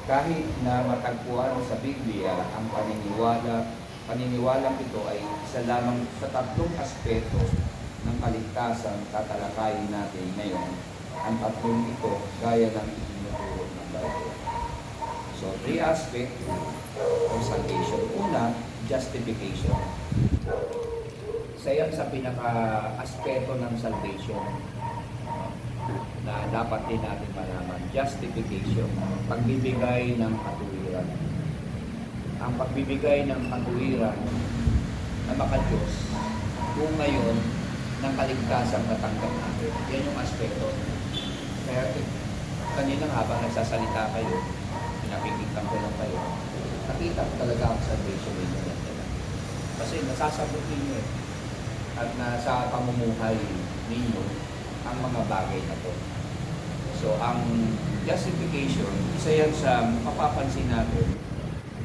Kahit na matagpuan sa Biblia ang paniniwalang ito ay isa lamang sa tatlong aspeto ng kaligtasan tatalakayin natin ngayon. Ang tatlong ito gaya ng itinuturo ng Bible. So, three aspects of salvation. Una, justification. Isa yan sa pinaka-aspeto ng salvation na dapat din natin malaman. Justification. Pagbibigay ng katuwiran. Ang pagbibigay ng katuwiran na maka-Diyos kung ngayon ng kaligtasang natanggap natin. Yan yung aspeto. Kaya kanina habang nagsasalita kayo, pinapigiltan ko lang kayo, nakita ko talaga ang salvation ninyo. Kasi nasasagot ninyo at nasa pamumuhay ninyo ang mga bagay na to. So, ang justification, isa yan sa mapapansin natin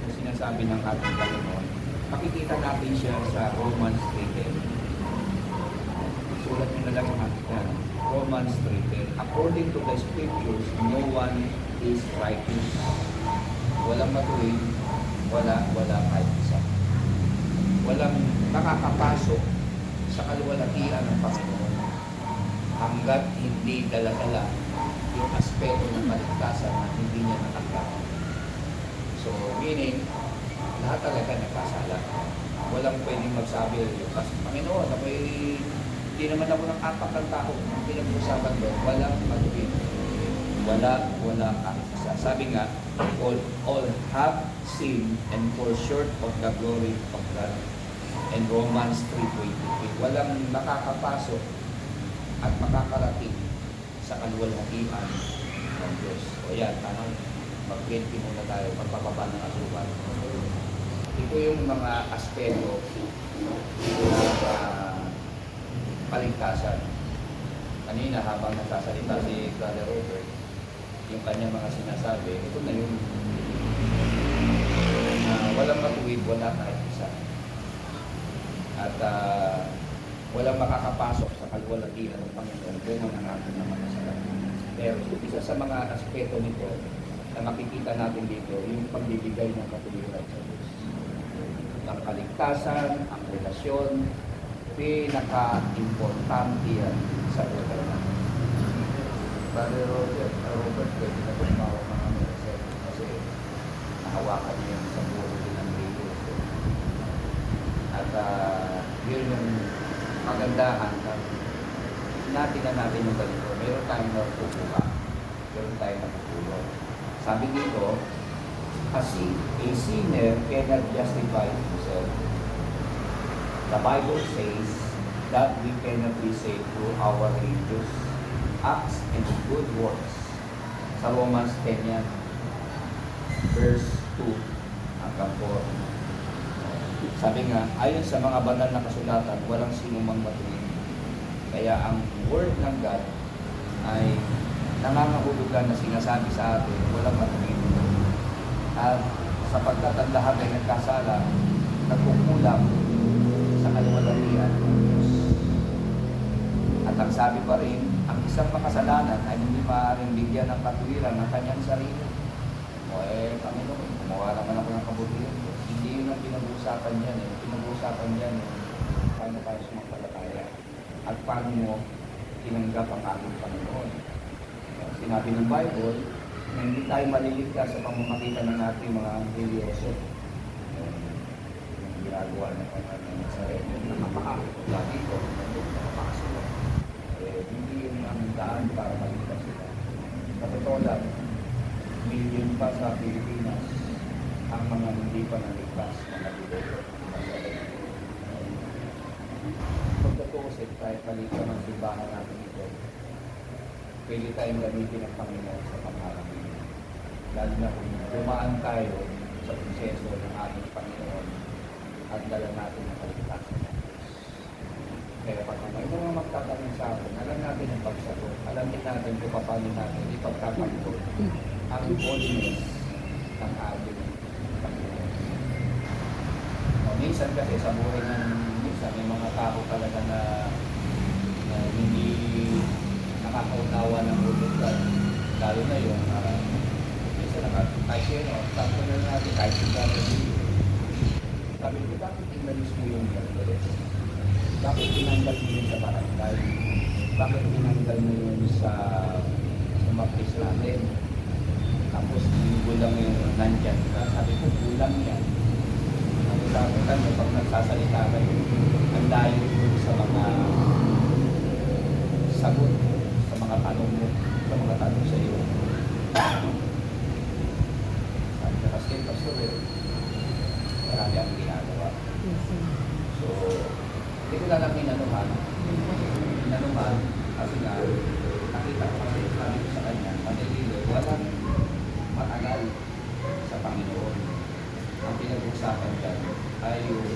na sinasabi ng ating Panginoon. Makikita natin siya sa Romans 3:10. Sulat nyo na lang yung ating Romans 3:10. According to the scriptures, no one is righteous. Walang matuwid, wala kahit isa. Walang nakakapasok sa kaluwalhatian ng Panginoon hanggat hindi dala-dala yung aspeto ng kaligtasan na hindi niya natanggap. So, meaning, lahat talaga nagkasala. Walang pwedeng magsabi, kasi Panginoon, hindi naman ako ng apak ng tao. Ang pinag-usapan doon, walang matuwid. Wala kahit isa. Sabi nga, all have sinned and fall short of the glory of God. And Romans 3:23, walang nakakapasok at makakarating sa kaluwalhatian ng Diyos. O yan, tanong, mag-20 muna tayo, magpapaba ng asukal. Ito yung mga aspeto ng paligtasan. Kanina habang nagsasalita si Brother Robert, yung kanyang mga sinasabi, ito na yung walang matuwid, wala kahit isa. At walang makakapasok sa kaluwalhatian ng Panginoon kung ang ating mga kasalanan. Pero isa sa mga aspeto nito na makikita natin dito, yung pagbibigay ng katuwiran sa Diyos. Ang kaligtasan, ang relasyon, pinaka-importante yan sa buhay natin. Brother Robert, pwede na tumawa mga meses kasi nahawakan niya sa buhay din ng video. At yun yung kagandahan ng natin yung ganito. Meron tayong napupuka. Meron tayong napupulong. Sabi dito, a sinner cannot justify himself. The Bible says that we cannot be saved through our religious acts and good works. Sa Romans 10 yan, verse 2 hanggang 4. Sabi nga, ayon sa mga banal na kasulatan, walang sinumang matuwid. Kaya ang word ng God ay nangangahulugan na sinasabi sa atin, walang matuwid. At sapagkat ang lahat ay nagkasala, nagkukulang sa kaluwalhatian ng Diyos. At ang sabi pa rin, ang isang makasalanan ay hindi maaaring bigyan ng katuwiran ng kanyang sarili. O Panginoon, gumawa naman ako ng kabutihan. Hindi yun ang pinag-uusapan niyan. Pinag-uusapan niyan paano tayo sumampalataya at paano mo tinanggap ang ating Panginoon. Sinabi ng Bible na hindi tayo maliligtas sa pamamagitan ng ating mga religyoso. Yung ginagawa ng mga sarili na nakapakakot lagi ko, nakapakasok. Hindi yun ang daan para maligtas sila. Sa totoo lang, million pa sa Pilipinas ang mga hindi pa naligtas na nabibigay. Pagkatuusin kahit maliit ng simbahan natin ito, pwede tayong gamitin ang Panginoon sa pangharapin. Lalo na kung dumaan tayo sa proseso ng ating Panginoon at dala natin ang kaligtasan ng Diyos. Kaya pag may mga magtatanong sa atin, alam natin ang pagsagot, alam din natin kung paano natin ipagtatanggol ang holiness ng ating Panginoon. Minsan kasi sa buhay ng minsan may mga tao talaga na hindi nakakaunawa ng ulit. Lalo na yung minsan At kahit sino, sabi na natin, kahit yung gagawin. Sabi ko, bakit inalis mo yung Mercedes? Bakit tinanggal mo yun sa barangay? Bakit tinanggal mo yun sa mapis natin? Tapos yung gulang yung nandyan ka. Sabi ko, gulang yan. Sabi ka, pag nagsasalita kayo, ang layo dun sa mga sagot, sa mga tanong mo, sa mga tanong sa iyo. Sabi ka kasi, Pastor, marami ang ginagawa. So, hindi ko na lang inanuhan. Inanuhan, kasi nga, nakita ko kasi, sabi ko sa kanya, manililo, walang matagal sa Panginoon. Ang pinag-usapan dyan ay yung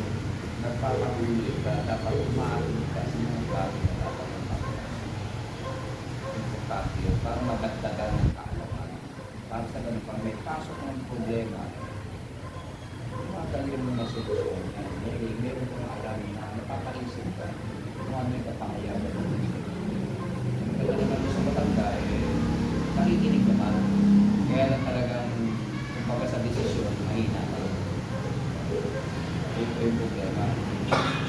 nagpapahuli ka, dapat umaamin ka sa mga bagay na dapat magpapalala. Importante yun, para madagdagan ng kaalaman. Para sa ganun, pag may pasok ng problema, madali mo na solusyon. Meron kong alam na napapaisip ka kung ano yung kapangyayari. Kaya naman sa matanda, nakikinig naman. Kaya lang talagang kumbaga sa desisyon, mahina ka. Ito yung problema.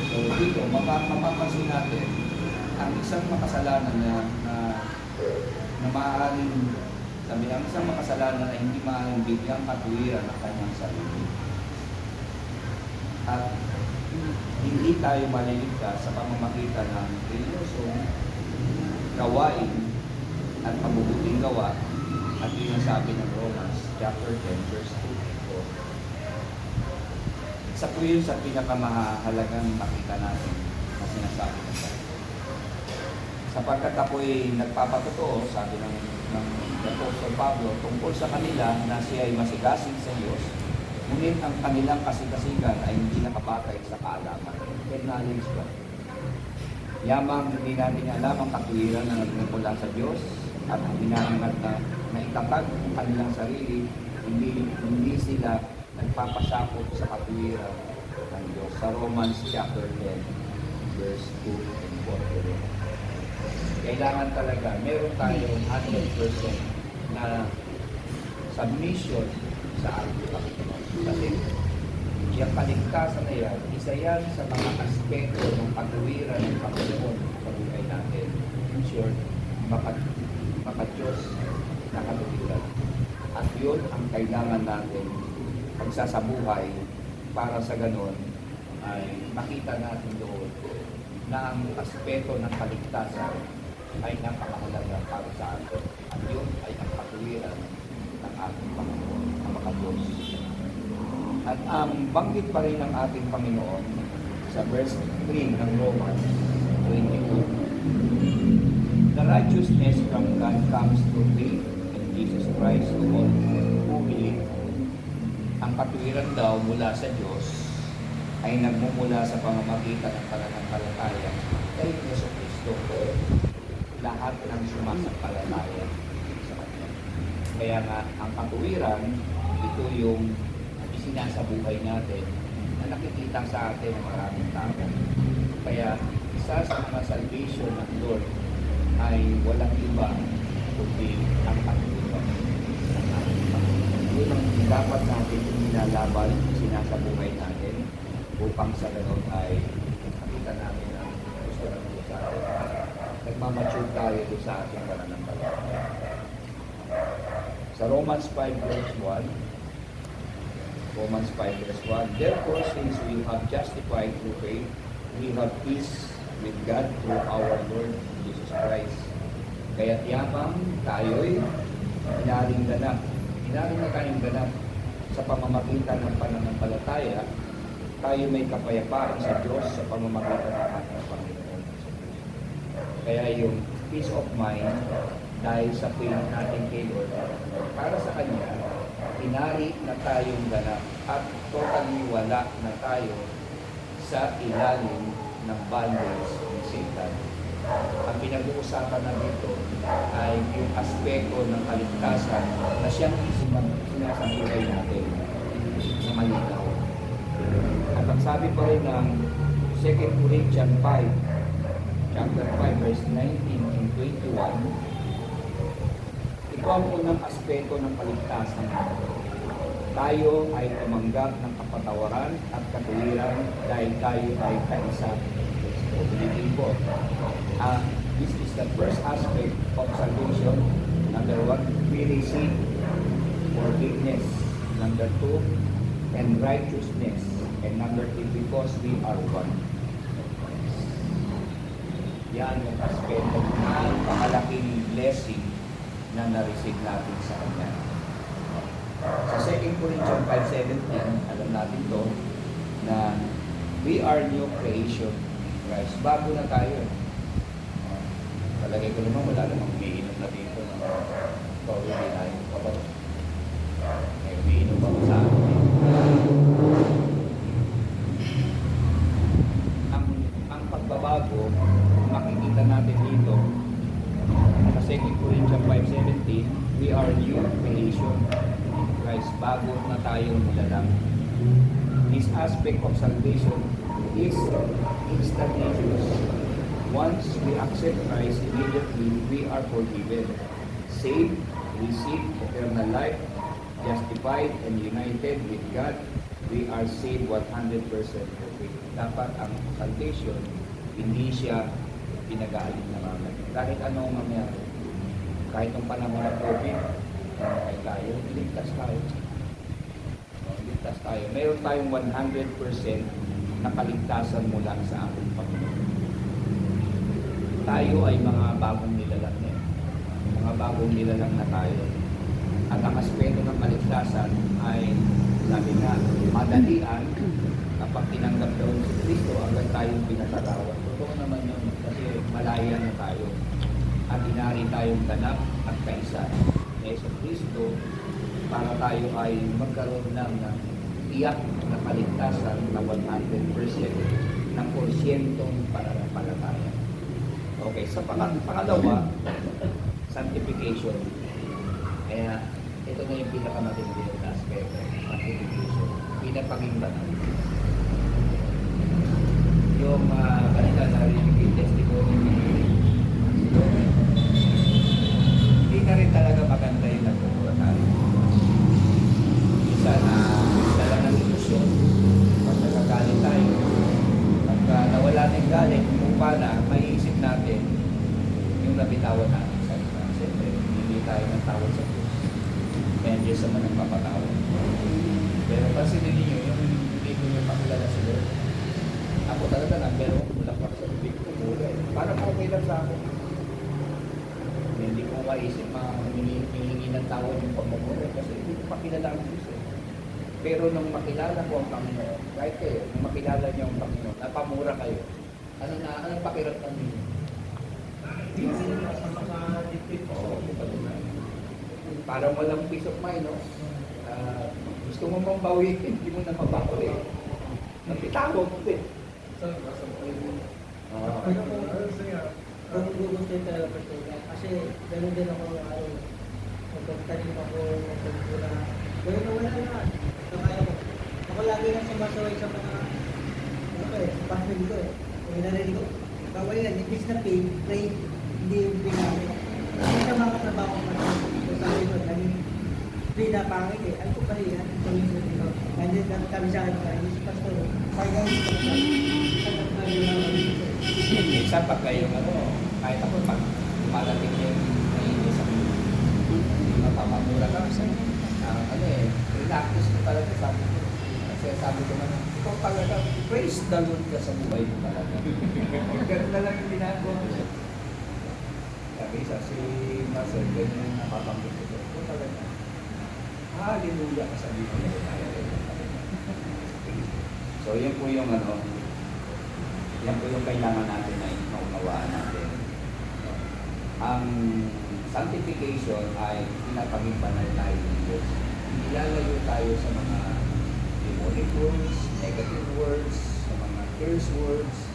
So dito, mapapansin natin, ang isang makasalanan na maaaring, sabi ang isang makasalanan na hindi maaaring bigyang katuwiran ng kanyang sarili. At hindi tayo maliligtas sa pamamagitan ng religiosong gawain at mabubuting gawa at yun ang sabi ng Romans chapter 10 verse 2. Isa po yun sa pinakamahalagang makita natin na sinasabi ng Bible. Sapagkat ako'y nagpapatotoo, sabi ng Apostol Pablo, tungkol sa kanila na siya ay masigasig sa Diyos, ngunit ang kanilang kasigasigan ay hindi nakabatay sa kaalaman. Knowledge ba? Yamang hindi natin alam ang katuwiran na nagmumula sa Diyos at ang hinahangat na itatag ang kanilang sarili, hindi sila nagpapasakop sa katuwiran ng Diyos. Sa Romans chapter 10, verse 2 and 4. Kailangan talaga, meron tayong 100% na submission sa ating Panginoon. Kasi yung kaligtasan na yan, isa yan sa mga aspekto ng katuwiran ng Panginoon sa buhay natin. In short, maka-Diyos na katuwiran. At yun ang kailangan natin pagsasabuhay para sa ganon ay makita natin doon na ang aspeto ng kaligtasan ay napakahalaga para sa atin. At yun ay ang katuwiran ng ating Panginoon, ang maka-Diyos. At ang banggit pa rin ng ating Panginoon sa verse 3 ng Romans 22. The righteousness from God comes through faith in Jesus Christ to all who believe. Ang katuwiran daw mula sa Diyos ay nagmumula sa pamamagitan ng pananampalataya kay Yesu Cristo. Lahat ng sumasampalataya sa Kanya. Kaya nga, ang katuwiran, ito yung sinasabuhay natin na nakikita sa atin ng maraming tao. Kaya isa sa mga salvation ng Lord ay walang iba kundi ang katuwiran ng ating Panginoon. Yun ang dapat natin inilalaban, sinasabuhay natin upang sa ganon ay nakita namin ang gusto ng Diyos sa atin. Nagmamature tayo sa ating pananampalataya. Sa Romans 5 verse 1, Romans 5 verse 1, therefore, since we have justified through faith, we have peace with God through our Lord Jesus Christ. Kaya't yamang tayo'y inaring ganap. Inaring na tayong ganap sa pamamagitan ng pananampalataya, tayo may kapayapaan sa Diyos sa pamamagitan ng ating Panginoon. Kaya yung peace of mind dahil sa faith natin kay Lord, para sa Kanya, inari na tayong ganap at totally wala na tayo sa ilalim ng bondage ni Satan. Ang pinag-uusapan na dito ay yung aspekto ng kaligtasan na siyang sinasabuhay natin na malinaw. At ang sabi pa rin ng 2 Corinthians 5, chapter 5, verse 19 and 21, ito ang unang aspeto ng kaligtasan natin. Tayo ay tumanggap ng kapatawaran at katuwiran dahil tayo ay kaisa. So, ulitin ko. This is the first aspect of salvation. Number 1, we receive forgiveness. Number 2, and righteousness. And number 3, because we are one. Yan yung aspeto ng pangalaking blessing na na-receive natin sa Kanya. Sa 2 Corinthians 5:17, alam natin to na we are new creation. Guys, bago na tayo. Palagay ko naman wala namang umiinom na dito ng Tory Denial. May umiinom pa sa akin. Ang pagbabago, makikita natin dito sa 2 Corinthians 5:17, we are new creation. Guys, bago na tayong nilalang. This aspect of salvation is instantaneous. Once we accept Christ, immediately we are forgiven, saved, receive eternal life, justified, and united with God. We are saved 100% perfect. Dapat ang salvation, hindi siya pinag-aalin na mamay. Kahit anong mangyari, kahit ang panahon ng COVID, ay tayo, iligtas tayo. Iligtas tayo. Meron tayong 100% na kaligtasan mula sa ating Panginoon. Tayo ay mga bagong nilalang na. Mga bagong nilalang na tayo. At ang aspeto ng kaligtasan ay, sabi nga, madalian kapag tinanggap doon si Kristo hanggang tayong pinatarawan. Totoo naman yun kasi malaya na tayo. At inari tayong ganap at kaisa ni Kristo para tayo ay magkaroon ng tiyak na kaligtasan na 100% ng porsyentong pananampalataya. Okay, sa pangalawa, sanctification. Kaya ito na yung pinakamatindi na aspeto, sanctification. Pinapaging banal. Yung kanila narinig yung testimony ni hindi na rin talaga maganda yung nagpupura tayo. Isa na dala ng ilusyon. Pag nagagalit tayo, pagka nawala ng galit, kung paano, maiisip natin yung nabitawan natin sa iba. Siyempre, hindi tayo ng tawad sa Diyos. Kaya Diyos naman ang papatawad. Pero pansinin niyo, yung hindi ko niyo pakilala si Lord. Ako talaga lang, pero wala pa sa bibig ko mula eh. Parang okay lang sa akin. Hindi ko maisip humingi ng tawad yung pagmumura kasi hindi ko makilala ang Diyos eh. Pero nung makilala ko ang Panginoon, kahit kayo, nung makilala niyo ang Panginoon, napamura kayo. Anong pakiramdam niyo? Oo, parang walang peace of mind, no? Gusto mo mong bawiin, hindi mo na mabawi. Napitawag mo din. Kung gugustuhin talaga pagkakas, kasi gano'n din ako magpagtanim ako, magpagpula. Gano'n na wala naman. Ako lagi na sumasaway sa mga family ko eh. Kung narinig ko, bawal yan, ibig na pray, hindi yung pray namin. Kasi sa mga trabaho ko so sabi ko, naging pray na pangit eh. Ano ko pa rin yan? Nandiyan kami sa akin, yung pastor, parang Minsan pag kayo, kahit ako pag malating yung naiinis ako, hindi mapapamura ka. Relax ko talaga sabi ko. Kasi sabi ko naman, ikaw talaga, praise the Lord ka sa buhay mo talaga. Ganun na lang yung ginagawa ko. Sabi isa, si Marcel, ganun yung napapanggit ko. Ikaw talaga, hallelujah ka sa buhay mo talaga. So, yun po yung yan po yung kailangan natin na maunawaan natin. Ang sanctification ay pinapag-ibanal tayo ng Diyos. Ilalayo tayo sa mga demonic words, negative words, sa mga curse words,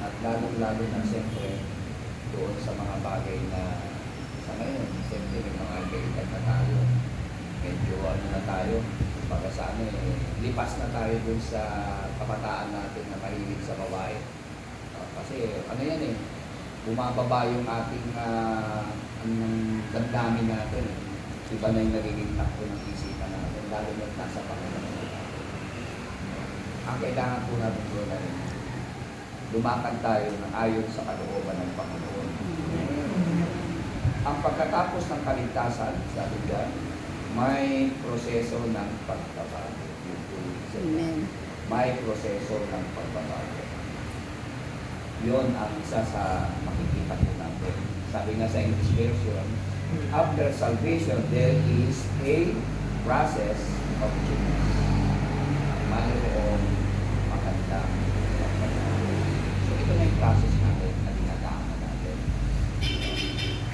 at lalong-lalo na siyempre doon sa mga bagay na sa ngayon, siyempre may mga kailan na tayo. Medyo na tayo, para sa lipas na tayo dun sa kabataan natin na mahilig sa babae. Kasi yan bumababa yung ating damdamin natin. Iba na yung nagiging takbo ng isipan natin. Lalo lalo na nasa Panginoon. Ang kailangan po natin doon ay lumakad tayo ng ayon sa kalooban ng Panginoon. Ang pagkatapos ng kaligtasan, sabi dyan, may proseso ng pagbabago. Amen. May proseso ng pagbabago. Yun ang isa sa makikita po natin. Sabi nga sa English version, after salvation, there is a process of change. Mayroong magandang pagbabago. So ito na yung process natin na dinadaanan natin.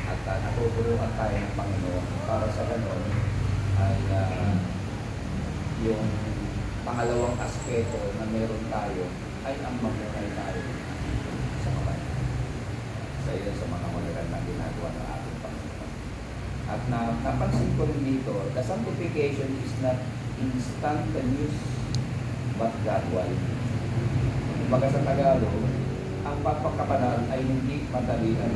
At natutulungan tayo ng Panginoon para sa ganon ay yung pangalawang aspeto na meron tayo ay ang mamuhay tayo sa kabayan. Sa iyo sa mga magagandang ginagawa ng ating Panginoon. At napansin ko rin dito, the sanctification is not instantaneous but gradual. Kumbaga sa Tagalog, ang pagpapakabanal ay hindi madalian,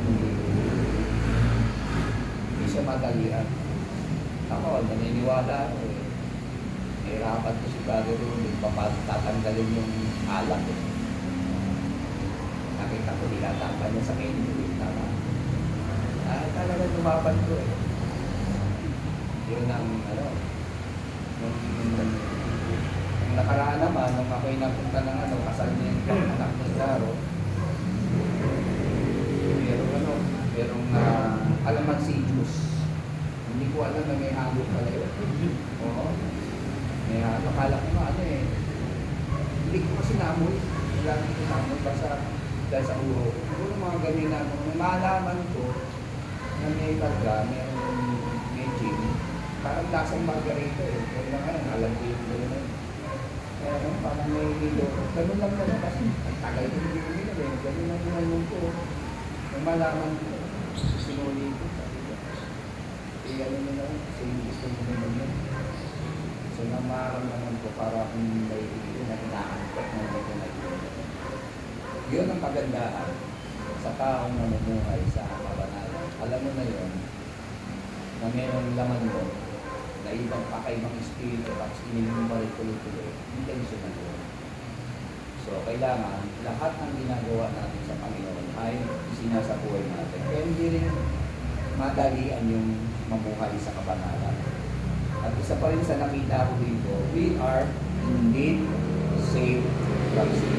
hindi siya madalian. Ako, naniniwala ako eh. Nahirapan ko si Brother Ruben, tatanggalin yung alak eh. Nakita ko, tinatapan niya sa kanya. Talaga lumaban ko eh. Yun ang, nung nakaraan naman, nung ako'y napunta ng kasal niya yung anak ni Claro, merong alamansidious. Hindi ko alam na may halo pala yun. Oo. May halo. Akala ko nga hindi ko kasi namoy. Lagi ko namoy basta dahil sa ulo. Siguro mga ganyan na. Nung malaman ko na may karga, may gin, parang lasang margarita eh. Kaya na ngayon, alam ko yung gano'n. Kaya parang may hilo. Ganun lang naman kasi ang tagal ko hindi ko nila eh. Ganun lang naman ko. Nung malaman ko, sinuli ko. Ano nila, kasi gusto mo naman yun. So, namaramdaman ko para kung may ito na hinahantot na ito na ito. Yun ang kagandaan sa taong namumuhay sa kabanalan. Alam mo na yun, na mayroong laman mo, na ibang pakaibang espiritu, tapos ininom mo rin tuloy-tuloy, intentional yun. So, kailangan lahat ng ginagawa natin sa Panginoon ay sinasabuhay natin. Kaya hindi rin madalian yung mamuhay sa kabanalan. At isa pa rin sa nakita ko dito, we are indeed saved from sin.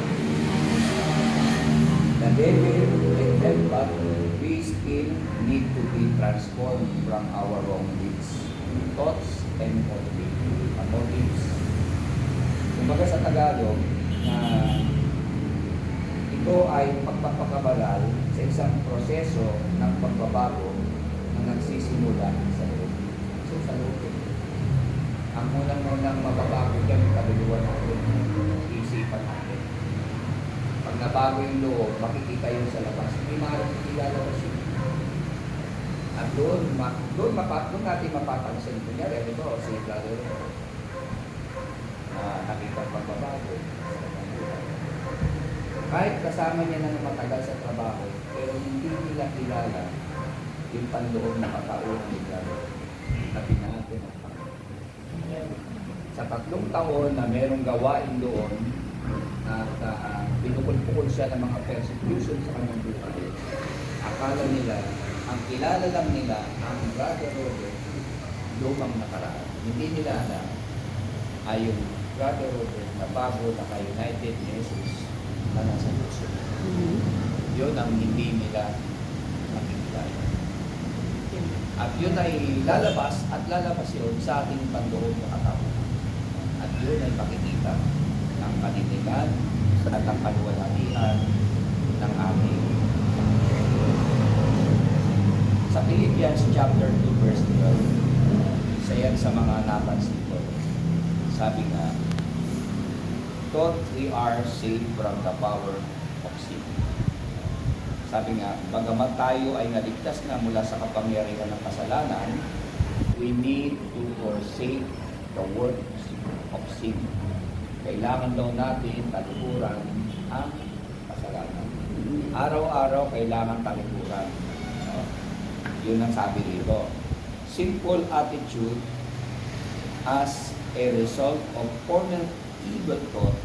The devil can help, but we still need to be transformed from our wrong deeds, thoughts, and motives. Kumbaga sa Tagalog, ito ay pagpapakabalal sa isang proseso ng pagbabago na nagsisimula sa loob. So sa loob, ang unang mababago dyan, kaluluwa natin, isipan natin. Pag nabago yung loob, makikita yun sa labas. May mga ilalabas yun. At doon natin mapapansin. Kunyari, ito, si Brother nakita pagbabago. Kahit kasama niya na matagal sa trabaho, pero hindi nila kilala yung panloob na katauhan nila na pinahati ng Panginoon. Sa 3 taon na merong gawain doon at pinukul-pukul siya ng mga persecution sa kanyang buhay, akala nila, ang kilala lang nila ang Brother Robert lumang nakaraan. Hindi nila alam ay yung Brother Robert na bago naka-united ni Jesus na nasa puso. Yun ang hindi nila makikilala. At yun ay lalabas yun sa ating panloob na katawan. At yun ay makikita ng kanindigan at ang kaluwalhatian ng aming sa Philippians chapter 2 verse 12. Isa yan sa mga napansin ko. Sabi nga, thought we are saved from the power of sin. Sabi nga, bagamat tayo ay naligtas na mula sa kapangyarihan ng kasalanan, we need to forsake the works of sin. Kailangan daw natin talikuran ang kasalanan. Araw-araw kailangan talikuran. Yun ang sabi dito. Simple attitude as a result of former evil thought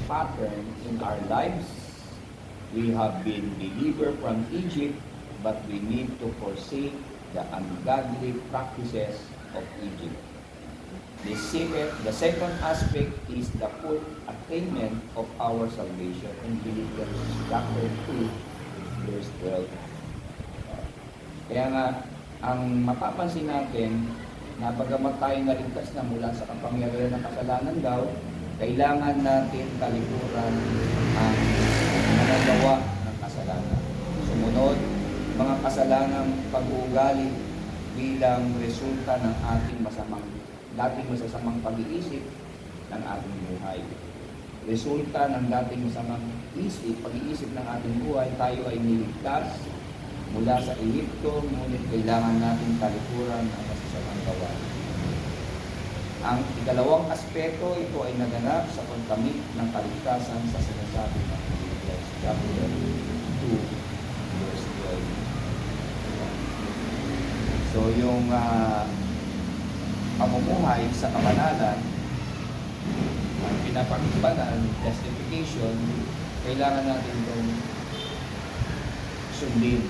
pattern in our lives. We have been delivered from Egypt, but we need to forsake the ungodly practices of Egypt. The second aspect is the full attainment of our salvation in Philippians chapter 2, verse 12. Kaya nga, ang mapapansin natin na bagamat tayo naligtas na mula sa kapangyarihan ng kasalanan daw, kailangan natin talikuran ang nagagawa ng kasalanan. Sumunod, mga kasalanang pag-uugali bilang resulta ng ating dating masasamang pag-iisip ng ating buhay. Resulta ng dating masamang pag-iisip ng ating buhay, tayo ay niligtas mula sa Ehipto, ngunit kailangan natin talikuran ang masasamang gawain. Ang ikalawang aspeto, ito ay naganap sa pagkamit ng kaligtasan sa sinasabi ng Philippians chapter 2, verse 12. So yung pamumuhay sa kabanalan, ang pinapakbanan, justification, kailangan natin itong sundin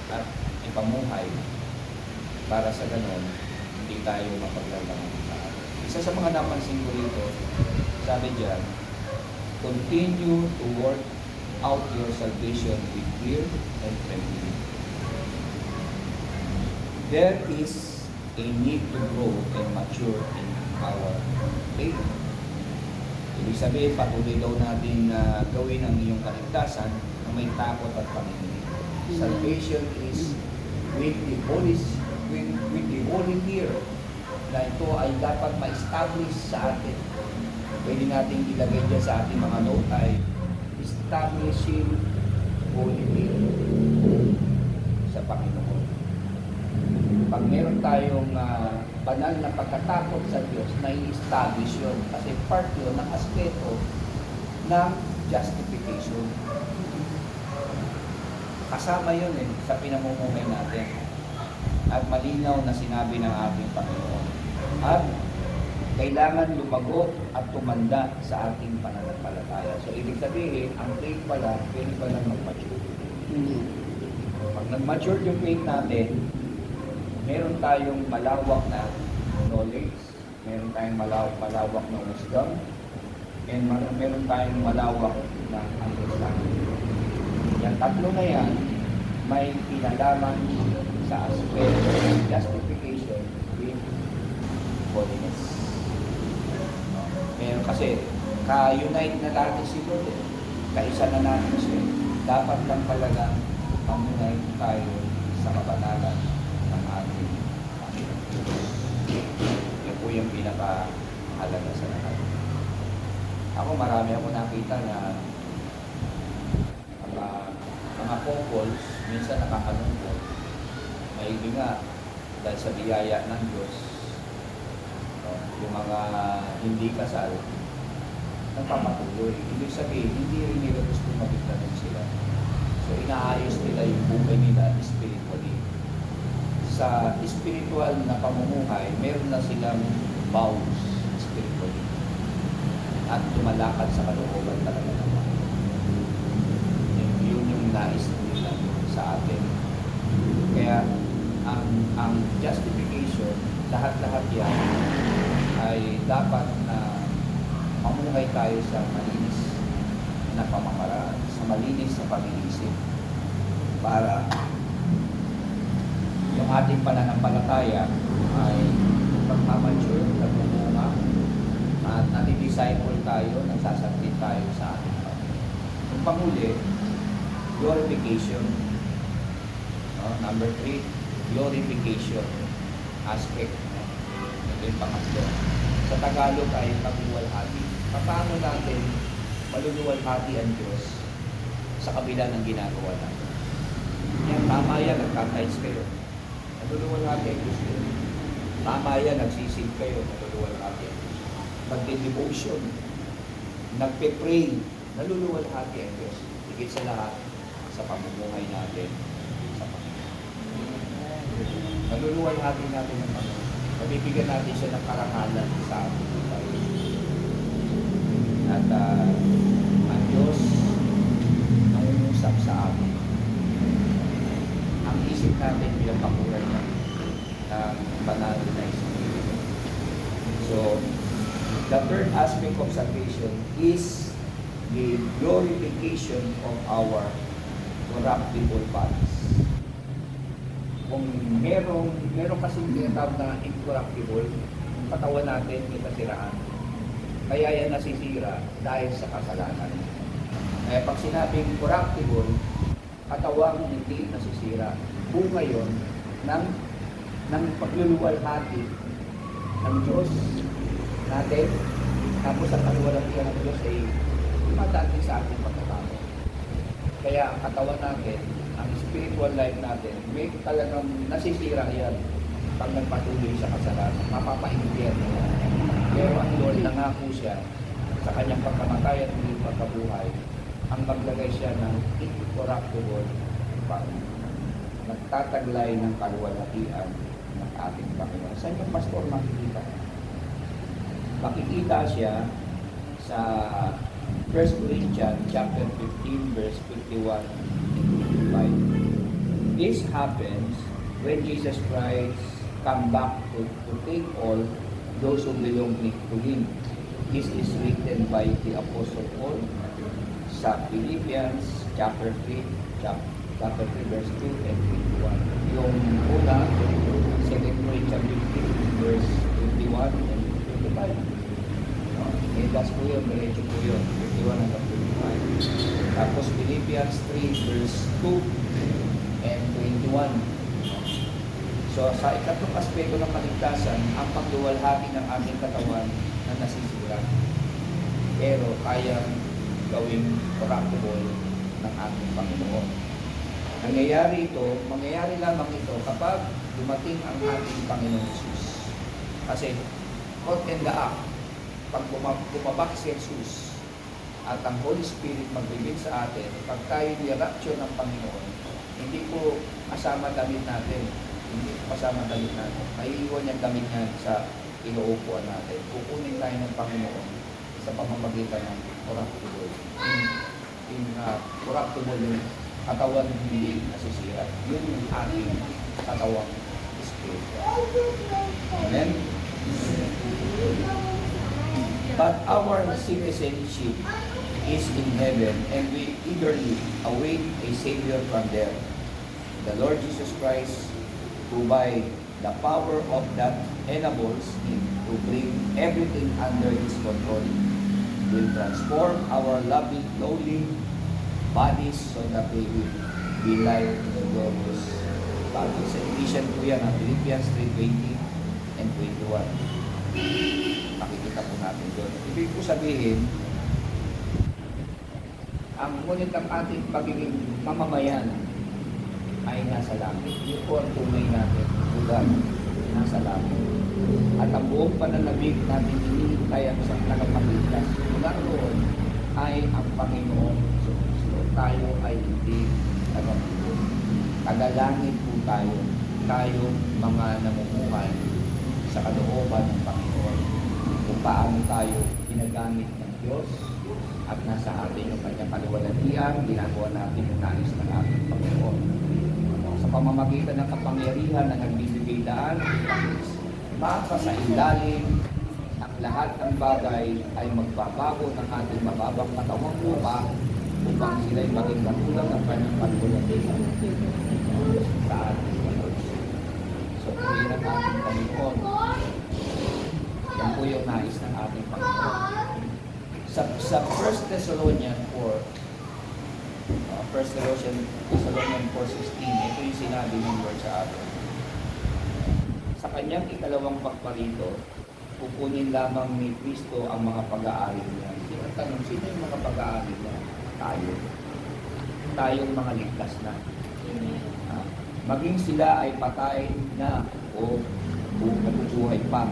at ipamuhay para sa ganon, hindi tayo mapaglalangan sa atin. Isa sa mga napansin ko rito, sabi dyan, continue to work out your salvation with fear and trembling. There is a need to grow and mature in our faith. Ibig sabihin, patuloy daw natin gawin ang iyong kaligtasan na may takot at pamimili. Salvation is with the Holy Fear na ito ay dapat ma-establish sa atin. Pwede natin ilagay dyan sa ating mga note ay establishing Holy Fear sa Panginoon. Pag meron tayong banal na pagkatakot sa Diyos, na i-establish yun. Kasi part yun ng aspeto ng justification. Kasama yun sa pinamumuhay natin. At malinaw na sinabi ng ating Panginoon. At kailangan lumago at tumanda sa ating pananampalataya. So, ibig sabihin, ang faith pala, pwede pala mag-mature. Pag nag-mature yung faith natin, meron tayong malawak na knowledge, meron tayong malawak na wisdom, and meron tayong malawak na understanding. Yung tatlo na yan, may pinalaman sa aspect of justification with holiness. Meron kasi, ka-unite na natin si Lord, kaisa na natin siya. Dapat lang talaga mamunay tayo sa kabanalan ng ating Panginoon. Yan po yung pinaka-halaga sa lahat. Marami ako nakita na mga couples, minsan nakakalungkot. Maigi nga, dahil sa biyaya ng Diyos, yung mga hindi kasal, nagpapatuloy. Ibig sabihin, hindi rin nila gusto magigtanin sila. So, inaayos nila yung buhay nila spiritually. Sa spiritual na pamumuhay, meron na silang vows spiritually. At tumalakad sa kalooban talaga naman. Yun yung nais nila sa atin. Kaya, ang justification, lahat-lahat yan ay dapat na mamuhay tayo sa malinis na pamamaraan, sa malinis na pag-iisip para yung ating pananampalataya ay magmamature, nagbubunga at nati-disciple tayo, nagsasabit tayo sa ating Panginoon. Yung panghuli, glorification. Number 3, glorification aspect. Ito yung pangatlo. Sa Tagalog ay pagluwalhati. Paano natin maluluwalhati ang Diyos sa kabila ng ginagawa natin? Yan, tama yan, nagkakais kayo. Maluluwalhati ang Diyos kayo. Tama yan, nagsisid kayo. Maluluwalhati ang Diyos. Magde-devotion. Nagpe-pray. Naluluwalhati ang Diyos. Higit sa lahat sa pamumuhay natin sa Panginoon. Naluluwalhati natin ang Panginoon. Mabibigyan natin siya ng karangalan sa ating buhay. ang Diyos nangungusap sa amin. Ang isip natin bilang pakuran ng banal na Espiritu. So, the third aspect of salvation is the glorification of our corruptible bodies. Kung merong kasing tinatawag na incorruptible, yung katawan natin may kasiraan. Kaya yan nasisira dahil sa kasalanan. Kaya pag sinabing corruptible, katawang hindi nasisira. Bunga yun ng pagluluwalhati ng Diyos natin, tapos ang kaluwalhatian ng Diyos ay dumadaan din sa ating pagkatao. Kaya ang katawan natin, ang spiritual life natin, may talagang nasisira yan pag nagpatuloy sa kasalanan. Mapapaintiyan niya. Pero ang Lord nangako siya sa kanyang pagkamatay at muling pagkabuhay, ang maglagay siya ng incorruptible body. Nagtataglay ng kaluwalhatian ng ating Panginoon. Saan yung pastor makikita? Makikita siya sa 1 Corinthians chapter 15 verse 51 and 55. This happens when Jesus Christ come back to take all those who belong to Him. This is written by the Apostle Paul sa Philippians chapter 3 verse 2 and 21. Yung una, 2 Corinthians 15 verse 51 and 25. Edas po yun, diretso po yun, 51 hanggang 25. Tapos Philippians 3 verse 2 and 21. So sa ikatlong aspeto ng kaligtasan, ang pagluwalhati ng ating katawan na nasisira. Pero kayang gawing corruptible ng ating Panginoon. Mangyayari lamang ito kapag dumating ang ating Panginoon Jesus. Kasi, caught in the act, pag bumabak si Jesus at ang Holy Spirit magbibig sa atin, pag tayo ni-rapture ng Panginoon, hindi po kasama damit natin. Maiiwan niyang damit niya sa inuupuan natin. Kukunin tayo ng Panginoon sa pamamagitan ng corruptible. Corruptible yung katawan hindi nasisira. Yun yung ating katawang spiritual. Amen? But our citizenship is in heaven and we eagerly await a Savior from there. The Lord Jesus Christ, who by the power of that enables Him to bring everything under His control, will transform our lowly bodies so that they will be like the glorious bodies. Sa Ephesians po yan, Philippians 3:20 and 21. Makikita po natin doon. Ibig po sabihin, ngunit ang ating pagiging mamamayan ay nasa langit. Yun po ang tunay natin, lugar, nasa langit. At ang buong pananabik natin hinihintay ang isang tagapagligtas. Mula roon ay ang Panginoon. So tayo ay hindi tagapagligtas. Tagalangit po tayo. Tayong mga namumuhay sa kalooban ng Panginoon. Kung paano tayo ginagamit ng Diyos at nasa atin yung kanyang kaluwalhatian, ginagawa natin yung nais ng ating Panginoon. Sa pamamagitan ng kapangyarihan na nagbibigay daan, baka sa ilalim, ang lahat ng bagay ay magbabago ng ating mababang katawang lupa upang sila'y maging katulad ng kanyang kaluwalhatian sa ating Panginoon. So, purihin ang ating Panginoon. Yan po yung nais ng ating Panginoon. Sa 1 Thessalonians 4:16, ito yung sinabi ng Lord sa atin. Sa kanyang ikalawang pagparito, kukunin lamang ni Kristo ang mga pag-aari niya. Tanong, sino yung mga pag-aari niya? Tayo. Tayong mga ligtas na. Maging sila ay patay na o nabubuhay pa.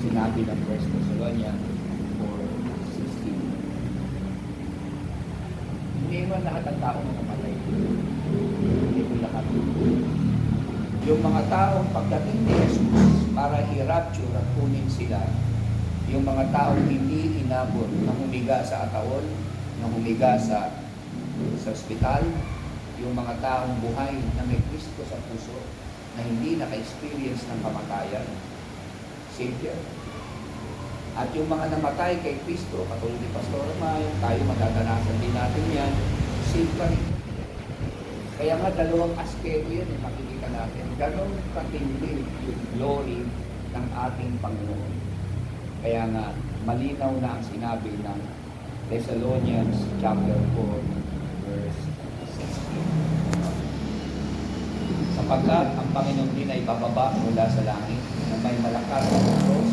Sinabi ng 1 Thessalonians 4:16. Hindi man lahat ng tao nakamatay. Hindi ko lahat. Yung mga taong pagdating ni Jesus para i-rapture at kunin sila, yung mga taong hindi inabot na humiga sa ataol, na humiga sa ospital, yung mga taong buhay na may Kristo sa puso, na hindi naka-experience ng kamatayan, Savior. At yung mga namatay kay Kristo, katulad ni Pastor May, tayo madadanasan din natin yan, save pa rin. Kaya nga dalawang aspeto yan, makikita natin. Ganon katindi yung glory ng ating Panginoon. Kaya nga, malinaw na ang sinabi ng Thessalonians chapter 4, verse 16. Sapagkat ang Panginoon din ay bababa mula sa langit na may malakas na utos,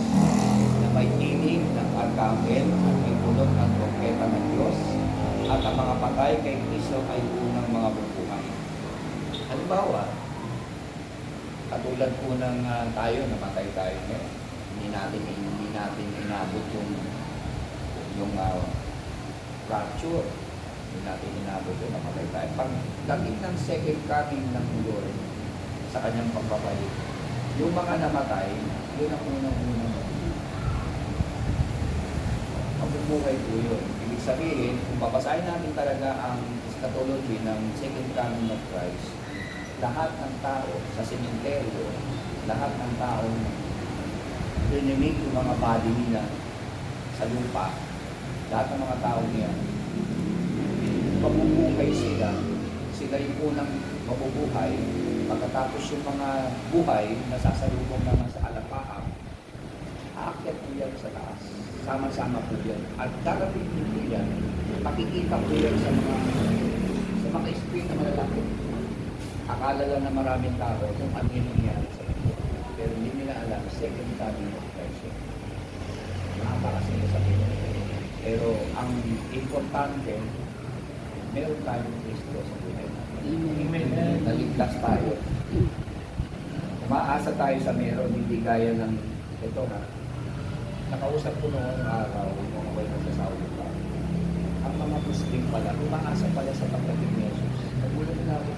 na may tinig ng arkanghel at may pulot ng trompeta ng Diyos, at ang mga patay kay Kristo ay unang mga bubuhay. Halimbawa, katulad po ng tayo, namatay tayo ngayon. Hindi natin inabot yung rapture. Hindi natin inabot yung namatay tayo. Pagdating ng second coming ng Lord sa kanyang pagbabalik, yung mga namatay, yun ang unang-unang mabubuhay po yun. Ibig sabihin, kung babasahin natin talaga ang eschatology ng second coming of Christ, lahat ng tao sa sementeryo, lahat ng tao rinimig yung mga body nila sa lupa, lahat ng mga tao niya, mabubuhay sila yung unang mabubuhay, pagkatapos yung mga buhay na sasalubong naman sa alapahang, aakyat po yan sa taas. Sama-sama po yan. At darating din po yan, makikita po yan sa mga screen na malalaki. Akala lang na maraming tao kung ano yung nangyari sa ito. Pero hindi nila alam, second coming of Christ. Nakapaka sila sa Pinoy. Pero ang importante, meron tayong Kristo sa buhay natin. Amen. Naligtas tayo. Umaasa tayo sa meron, hindi gaya ng ito ha. Nakausap ko noong araw, kung ako'y nagsasawa pa. Ang mga Muslim pala, umaasa pala sa pagdating ni Jesus. Nagulat na ako.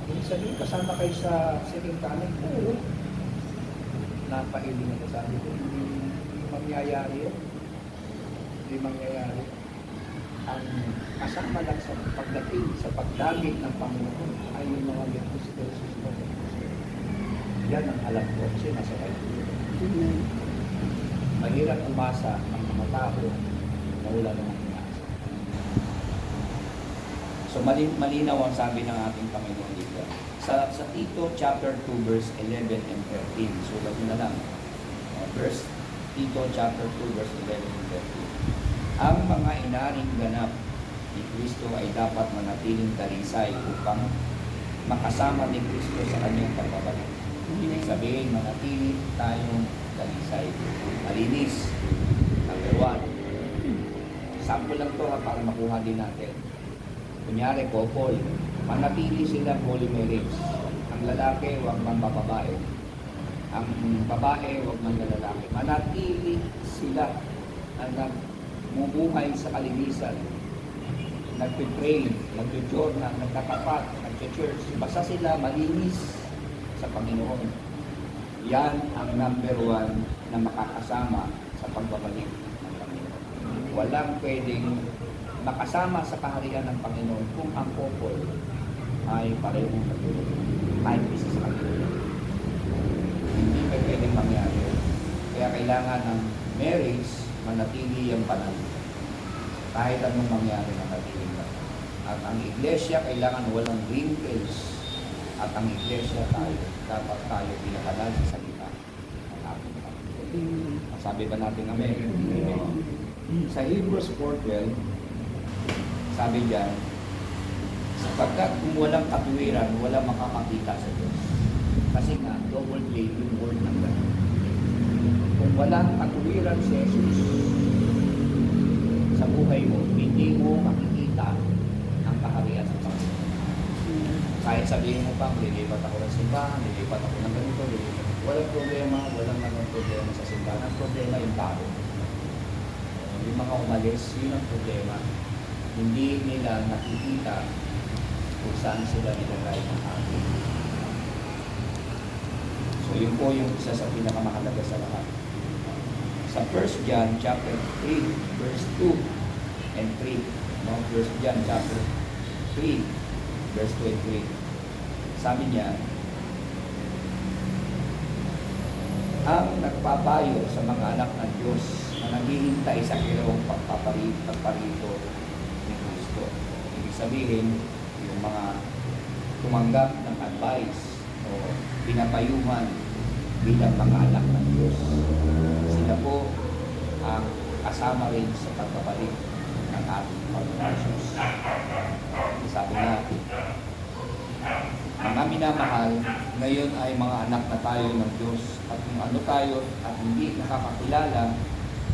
Ibig sabihin, kasama kayo sa second coming? Oo. Napailing na sabi ko, hindi mangyayari yun. Hindi mangyayari. Ang kasama lang sa pagdating, sa pagdamit ng Panginoon ay yung mga Yesus mo. Yan ang alam ko kasi nasa kayo. Mahirap umasa ang mga tao na wala namang umasa. So malinaw ang sabi ng ating Panginoon dito. Sa Tito chapter 2 verse 11 and 13. Sulat mo na lang. Tito chapter 2 verse 11 and 13. Ang mga inaring ganap ni Kristo ay dapat manatiling dalisay upang makasama ni Kristo sa kanyang pagbabalik. Ibig sabihin, manatili tayong dalisay. Malinis. Number 1. Sample lang to para makuha din natin. Kunyari, couple. Manatili silang holy marriage. Ang lalaki, huwag man bababae. Ang babae, huwag man lalaki. Manatili sila na nagmubuhay sa kalinisan. Nagpipray, nagpijournal, nagtatapat, nagche-church. Basta sila malinis sa Panginoon. Yan ang number 1 na makakasama sa pagbabalik ng Panginoon. Walang pwedeng makasama sa kaharian ng Panginoon kung ang couple ay parehong natulog. Kahit isa sa kanila. Hindi pa pwedeng mangyari. Kaya kailangan ng marriage manatili ang banal. Kahit anong mangyari manatili ang banal. At ang iglesia kailangan walang wrinkles. At ang iglesia dapat tayo pinakalan sa salita ng ating Panginoon. Sabi ba natin amen? Sa Hebrews 4:12, sabi diyan, sapagkat kung walang katuwiran, walang makakakita sa Diyos. Kasi nga, double play yung word ng God. Kung walang katuwiran si Jesus sa buhay mo, hindi mo makikita ang kaharian sa Panginoon. Kahit sabihin mo pang, lilipat ako ng simbahan, lilipat ako ng ganito, walang problema, walang problema sa simbahan. Ang problema yung tao. Yung mga umalis, yun ang problema. Hindi nila nakikita kung saan sila nilagay ng ating. So yun po yung isa sa pinakamahalaga sa lahat. Sa 1 John chapter 3, verse 2 and 3. No? 1 John chapter 3, verse 2 and 3. Sabi niya, ang nagpapayo sa mga anak ng Diyos na naghihintay sa kirong pagparito ni Kristo. Ibig sabihin, yung mga tumanggap ng advice o pinapayuhan bilang mga anak ng Diyos. Sila po ang kasama rin sa pagpapalik ng ating Panginoon Jesus. Sabi nga, mga minamahal, ngayon ay mga anak na tayo ng Diyos at kung ano tayo at hindi nakakakilala,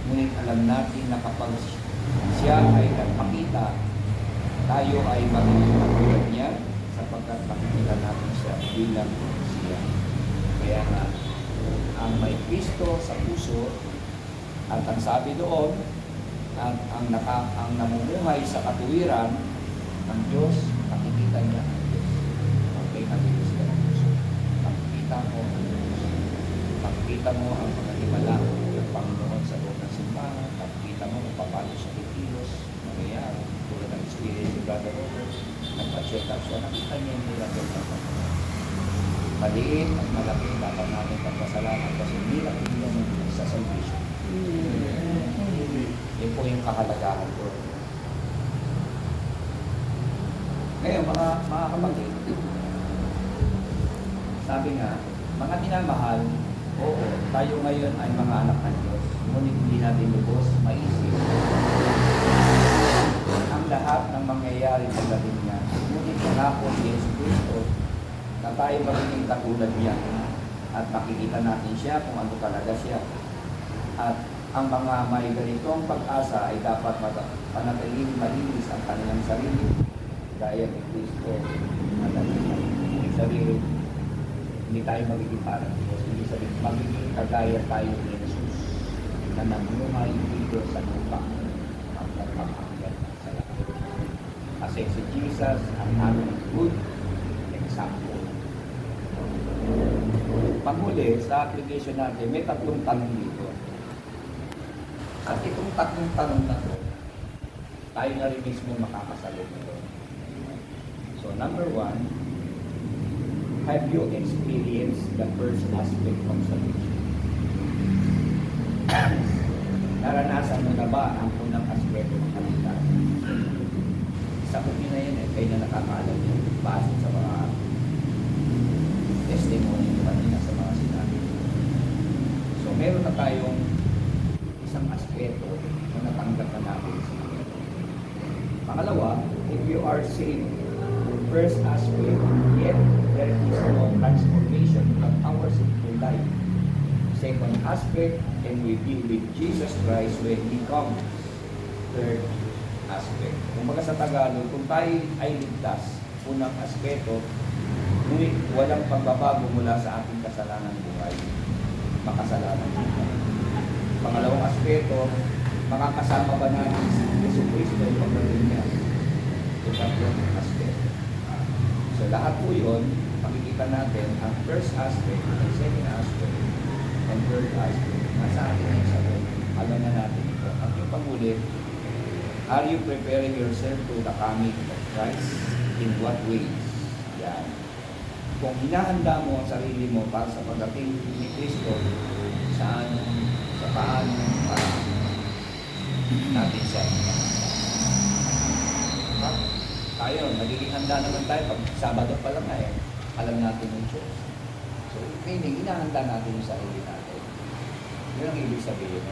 ngunit alam natin na kapag siya ay nagpakita, tayo ay magiging katulad niya sapagkat makikita natin siya bilang siya. Kaya nga, ang may Kristo sa puso at ang sabi doon at ang namumuhay sa katuwiran ng Diyos, makikita niya ang Diyos. Okay, katilis ka ng puso. Makikita mo ang Diyos. Makikita mo ang mga himala ng Panginoon sa loob ng simbahan. Makikita mo kung paano siya kikilos, nangyayari. Tulad ng Spirit ni Brother Robert, nagpa-check up siya, nakita niya yung miracle ng Panginoon. Maliit at malaki dapat natin pagpasalamat kasi miracle niya sa salvation. Yan po yung kahalagahan ko. Ngayon, mga kapatid, sabi nga, mga minamahal, oo, tayo ngayon ay mga anak ng Diyos. Ngunit hindi natin lubos, maisip ang lahat ng mangyayari sa dating niya. Ngunit nangako si Yesu Cristo na tayo magiging katulad niya at makikita natin siya kung ano talaga siya. At ang mga may ganitong pag-asa ay dapat panatiling malinis ang kanilang sarili gaya ni Kristo at ibig sabihin, hindi tayo magiging parang Diyos. Ibig sabihin, magiging kagaya tayo ni Jesus na namuhay dito sa lupa ang nagpapakyat sa lahat. Kasi si Jesus ang aming good example. Panghuli, sa application natin, may tatlong tanong dito. At itong tatlong tanong na to, tayo na rin mismo makakasagot nito. So, number 1, have you experienced the first aspect of salvation? Naranasan mo na ba ang unang aspeto ng kaligtasan? Isa ko na yan kayo na nakakaalam yun, base sa mga testimony nyo kanina sa mga sinabi. So, meron na tayong isang aspeto na natanggap na natin sa mga. Pangalawa, if you are saved, the first aspect, yet there is no transformation of our sinful life. Second aspect, and we be with Jesus Christ when He comes. Third aspect. Kung baga sa Tagalog, kung tayo ay ligtas, unang aspeto, ngunit walang pagbabago mula sa ating kasalanan buhay, makasalanan buhay. Pangalawang aspeto, makakasama ba natin si Yesu Cristo yung pagdating niya? Ikatlong aspeto. So lahat po yun, makikita natin ang first aspect, ang second aspect, and third aspect. Nasa atin yung sagot. Alam na natin ito. At yung pangulit, are you preparing yourself to the coming of Christ? In what ways? Yan. Kung hinahanda mo ang sarili mo para sa pagdating ni Kristo, sa paano natin siya. Tayo, nagiging handa naman tayo pag Sabado pa lang na alam natin yung Diyos. So, meaning, hinahanda natin yung sarili natin. Yun ang ibig sabihin.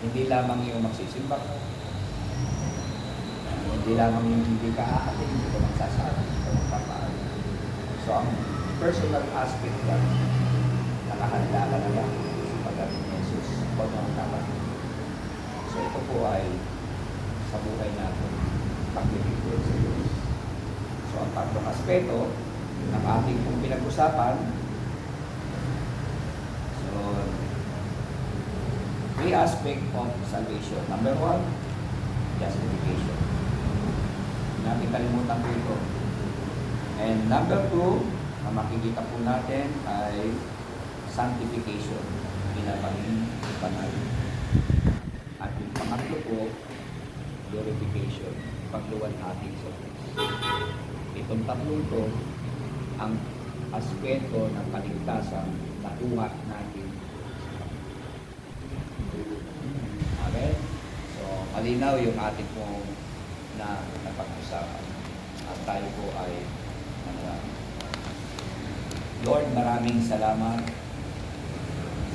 Hindi lamang yung magsisimba ka. Hindi lamang yung hindi ka aatin, hindi ka magsasara, hindi ka magpapaan. So, ang personal aspect lang, nakahanda ka na lang sa pagdating ni Jesus. Huwag mong dapat. So, ito po ay sa buhay natin, paglilingkod sa Diyos. So, ang tatlong aspeto ng ating pong pinag-usapan, so, 3 aspects of salvation. Number 1, justification. Natin kalimutan po ito. And number 2, ang makikita po natin ay sanctification. Pinapaging banal. glorification, pagluwalhati sa Diyos. Itong tatlong to, ang aspeto ng kaligtasan na tungat natin. Amen? So, malinaw yung ating po na napag-usapan. At tayo po ay manalangin. Lord, maraming salamat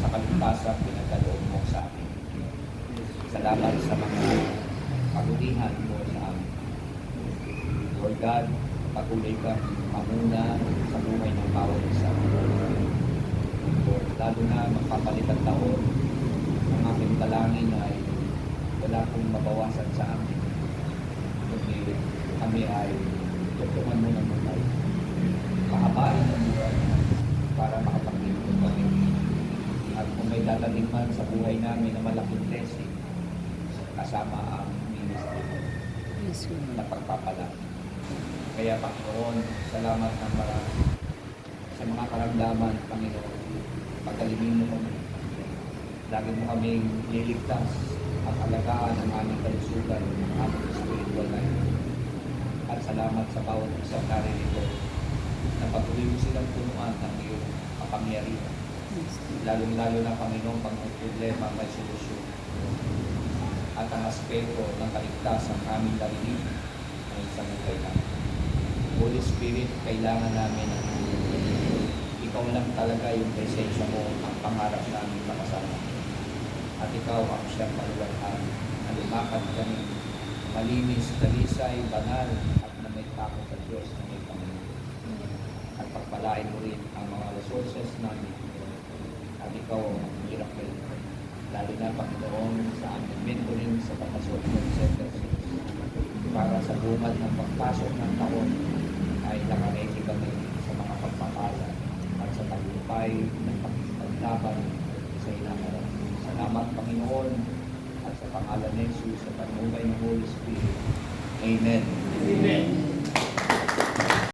sa kaligtasan pinagkaloob mo sa amin. Salamat sa mga kabutihan mo sa amin. Lord God, patuloy kang mamuna sa buhay ng bawat isa. Lord, lalo na magpapalit ang taon, ang aking dalangin ay wala kong mabawasan sa amin. Kundi kami ay tutungan mo ng buhay. Pahabain ang buhay para makapagpintong kami. At kung may dadating man sa buhay namin na malaking blessing, kasama ang ministry na pagpapala. Kaya Panginoon, salamat ng marami sa mga karamdaman, Panginoon. Pagalingin mo kami. Lagi mo kaming liligtas at alagaan ang aming kalusugan, ang aming spiritual life. At salamat sa bawat isang naririto na patuloy mo silang punuan ng iyong kapangyarihan. Lalong-lalo na, Panginoon, pag may problema, may solusyon. At ang aspeto ng kaligtasan aming narinig ay sa buhay namin. Holy Spirit, kailangan namin ang ikaw lang talaga yung presensya mo, ang pangarap namin makasama. At ikaw ang siyang maluwalhan na lumakad kami, malinis, dalisay, banal, at na may takot sa Diyos na may Panginoon. At pagpalain mo rin ang mga resources namin. At ikaw ang miracle. Lalo na, Panginoon, sa aming mentoring sa Papasok ng Center para sa bungad ng pagpasok ng taon ay nakareki kami sa mga pagpapala at sa tagumpay ng paglaban sa inaharap. Salamat, Panginoon, at sa pangalan ni Jesus, sa panumay ng Holy Spirit. Amen. Amen.